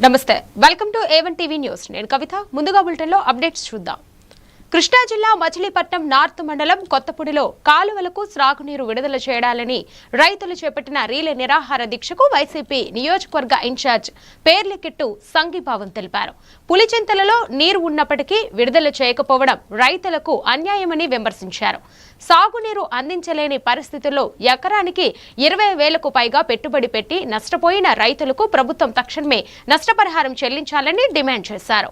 నమస్తే welcome to A1 TV news నేను కవిత ముందుగా బులెటిన్ లో అప్డేట్స్ చూద్దాం కృష్ణా జిల్లా మచిలీపట్నం నార్త్ మండలం కొత్తపూడిలో కాలువలకు త్రాగునీరు విడుదల చేయాలని రైతులు చేపట్టిన రీలే నిరాహార దీక్షకు వైసీపీ నియోజకవర్గ ఇన్ఛార్జ్ పేర్లకిట్టు సంఘీభావం తెలిపారు పులిచింతలలో నీరు ఉన్నప్పటికీ విడుదల చేయకపోవడం రైతులకు అన్యాయమని విమర్శించారు సాగునీరు అందించలేని పరిస్థితుల్లో ఎకరానికి 20,000కు పైగా పెట్టుబడి పెట్టి నష్టపోయిన రైతులకు ప్రభుత్వం తక్షణమే నష్టపరిహారం చెల్లించాలని డిమాండ్ చేశారు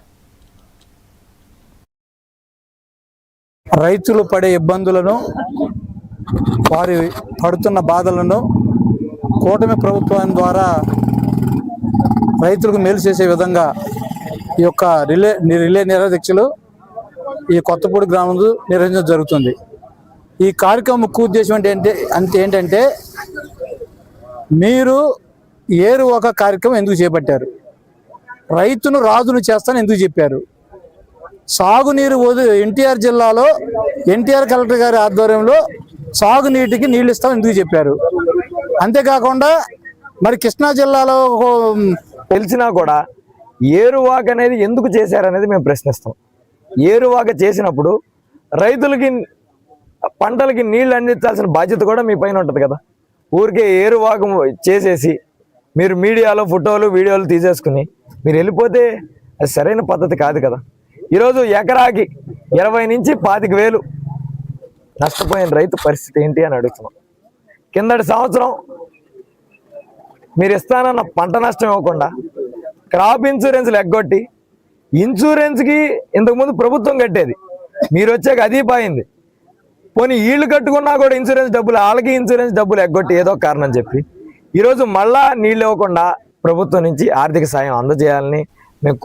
రైతులు పడే ఇబ్బందులను వారి పడుతున్న బాధలను కూటమి ప్రభుత్వం ద్వారా రైతులకు మేలు చేసే విధంగా ఈ యొక్క రిలే నిరాదీక్షలు ఈ కొత్తపూడి గ్రామంలో నిర్వహించడం జరుగుతుంది. ఈ కార్యక్రమం ముఖ్య ఉద్దేశం ఏంటంటే మీరు ఏరు ఒక కార్యక్రమం ఎందుకు చేపట్టారు, రైతును రాజును చేస్తాను ఎందుకు చెప్పారు, సాగునీరు ఎన్టీఆర్ జిల్లాలో ఎన్టీఆర్ కలెక్టర్ గారి ఆధ్వర్యంలో సాగునీటికి నీళ్ళు ఇస్తాం ఎందుకు చెప్పారు, అంతేకాకుండా మరి కృష్ణా జిల్లాలో తెలిసినా కూడా ఏరువాక అనేది ఎందుకు చేశారనేది మేము ప్రశ్నిస్తాం. ఏరువాక చేసినప్పుడు రైతులకి పంటలకి నీళ్లు అందించాల్సిన బాధ్యత కూడా మీ పైన ఉంటుంది కదా. ఊరికే ఏరువాక చేసేసి మీరు మీడియాలో ఫోటోలు వీడియోలు తీసేసుకుని మీరు వెళ్ళిపోతే అది సరైన పద్ధతి కాదు కదా. ఈరోజు ఎకరాకి 20,000 నుంచి 25,000 నష్టపోయిన రైతు పరిస్థితి ఏంటి అని అడుగుతున్నాం. కిందటి సంవత్సరం మీరు ఇస్తానన్న పంట నష్టం ఇవ్వకుండా క్రాప్ ఇన్సూరెన్స్లు ఎగ్గొట్టి ఇన్సూరెన్స్కి ఇంతకుముందు ప్రభుత్వం కట్టేది, మీరు వచ్చాక అది పోయింది. పోనీ వీళ్ళు కట్టుకున్నా కూడా ఇన్సూరెన్స్ డబ్బులు వాళ్ళకి ఇన్సూరెన్స్ డబ్బులు ఎగ్గొట్టి ఏదో కారణం చెప్పి ఈరోజు మళ్ళా నీళ్ళు ఇవ్వకుండా ప్రభుత్వం నుంచి ఆర్థిక సాయం అందజేయాలని మేము కోరుకుంటున్నాం.